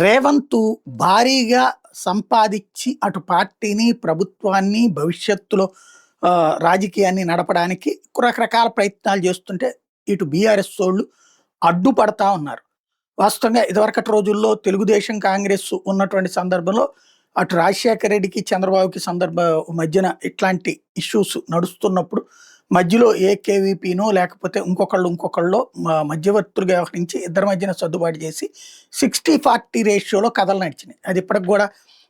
రేవంతు భారీగా సంపాదిచ్చి అటు పార్టీని, ప్రభుత్వాన్ని భవిష్యత్తులో రాజకీయాన్ని నడపడానికి రకరకాల ప్రయత్నాలు చేస్తుంటే, ఇటు బీఆర్ఎస్సోళ్ళు అడ్డుపడతా ఉన్నారు. వాస్తవంగా ఇదివరకటి రోజుల్లో తెలుగుదేశం, కాంగ్రెస్ ఉన్నటువంటి సందర్భంలో అటు రాజశేఖర రెడ్డికి, చంద్రబాబుకి మధ్యన ఇట్లాంటి ఇష్యూస్ నడుస్తున్నప్పుడు మధ్యలో ఏకేవీపీనో లేకపోతే ఇంకొకళ్ళో మధ్యవర్తులుగా వ్యవహరించి ఇద్దరి మధ్యన సర్దుబాటు చేసి 60-40 రేషియోలో కథలు నడిచినాయి. అది ఇప్పటికి కూడా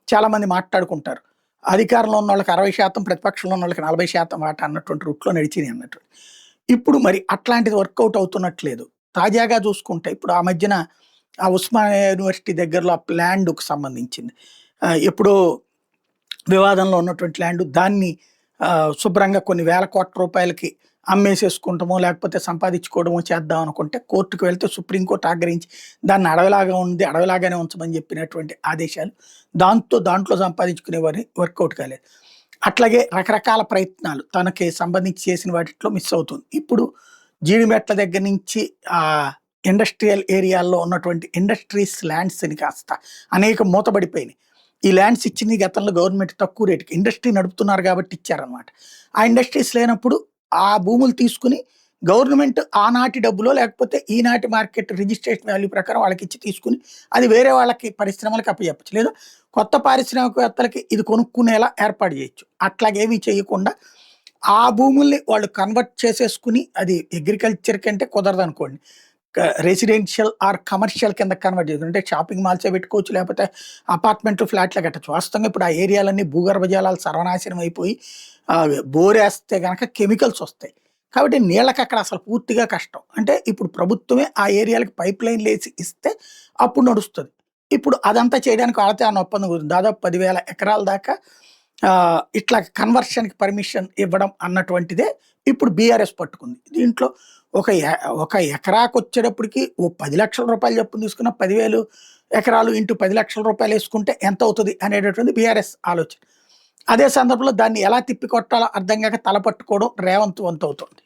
చాలామంది మాట్లాడుకుంటారు. అధికారంలో ఉన్న వాళ్ళకి 60%, ప్రతిపక్షంలో ఉన్న వాళ్ళకి 40% వాటా అన్నటువంటి రూట్లో నడిచినాయి అన్నట్టు. ఇప్పుడు మరి అట్లాంటిది వర్కౌట్ అవుతున్నట్లేదు. తాజాగా చూసుకుంటే ఇప్పుడు ఆ మధ్యన ఆ ఉస్మానియా యూనివర్సిటీ దగ్గరలో ఆ ల్యాండ్‌కు సంబంధించింది. ఎప్పుడో వివాదంలో ఉన్నటువంటి ల్యాండ్ దాన్ని శుభ్రంగా కొన్ని వేల కోట్ల రూపాయలకి అమ్మేసేసుకుంటామో లేకపోతే సంపాదించుకోవడమో చేద్దాం అనుకుంటే కోర్టుకు వెళ్తే సుప్రీంకోర్టు ఆగ్రహించి దాన్ని అడవిలాగా ఉంది, అడవిలాగానే ఉంచమని చెప్పినటువంటి ఆదేశాలు. దాంట్లో సంపాదించుకునేవారి వర్కౌట్ కాలేదు. అట్లాగే రకరకాల ప్రయత్నాలు తనకి సంబంధించి చేసిన వాటిలో మిస్ అవుతుంది. ఇప్పుడు జీడిమెట్ల దగ్గర నుంచి ఇండస్ట్రియల్ ఏరియాల్లో ఉన్నటువంటి ఇండస్ట్రీస్ ల్యాండ్స్‌ని కాస్త అనేక మూతబడిపోయినాయి. ఈ ల్యాండ్స్ ఇచ్చింది గతంలో గవర్నమెంట్ తక్కువ రేటుకి ఇండస్ట్రీ నడుపుతున్నారు కాబట్టి ఇచ్చారనమాట. ఆ ఇండస్ట్రీస్ లేనప్పుడు ఆ భూములు తీసుకుని గవర్నమెంట్ ఆనాటి డబ్బులో లేకపోతే ఈనాటి మార్కెట్ రిజిస్ట్రేషన్ వాల్యూ ప్రకారం వాళ్ళకి ఇచ్చి తీసుకుని అది వేరే వాళ్ళకి పరిశ్రమలకు అప్పచెప్పచ్చు. లేదా కొత్త పారిశ్రామికవేత్తలకి ఇది కొనుక్కునేలా ఏర్పాటు చేయొచ్చు. అట్లాగేమీ చేయకుండా ఆ భూముల్ని వాళ్ళు కన్వర్ట్ చేసేసుకుని అది అగ్రికల్చర్ కంటే కుదరదనుకోండి. రెసిడెన్షియల్ ఆర్ కమర్షియల్ కింద కన్వర్ట్ చేస్తారు. అంటే షాపింగ్ మాల్సే పెట్టుకోవచ్చు, లేకపోతే అపార్ట్మెంట్లు, ఫ్లాట్‌లు కట్టొచ్చు. వాస్తవంగా ఇప్పుడు ఆ ఏరియాలన్నీ భూగర్భ జలాలు సర్వనాశనం అయిపోయి బోరేస్తే గనక కెమికల్స్ వస్తాయి. కాబట్టి నీళ్ళకి అక్కడ అసలు పూర్తిగా కష్టం. అంటే ఇప్పుడు ప్రభుత్వమే ఆ ఏరియాలకి పైప్ లైన్‌లేసి ఇస్తే అప్పుడు నడుస్తది. ఇప్పుడు అదంతా చేయడానికి వాళ్ళతో ఏమన్నా ఒప్పందం కుదిరింది. దాదాపు 10,000 ఎకరాల దాకా ఇట్లా కన్వర్షన్‌కి పర్మిషన్ ఇవ్వడం అన్నటువంటిదే ఇప్పుడు బీఆర్ఎస్ పట్టుకుంది. దీంట్లో ఒక ఎకరాకొచ్చేటప్పటికి ఓ 10,00,000 రూపాయలు చొప్పున తీసుకున్న 10,000 ఎకరాలు ఇంటూ 10,00,000 రూపాయలు వేసుకుంటే ఎంత అవుతది అనేటటువంటి బీఆర్ఎస్ ఆలోచన. అదే సందర్భంలో దాన్ని ఎలా తిప్పికొట్టాలో అర్థం కాక తలపట్టుకోవడం రేవంత్ వంతు అవుతుంది.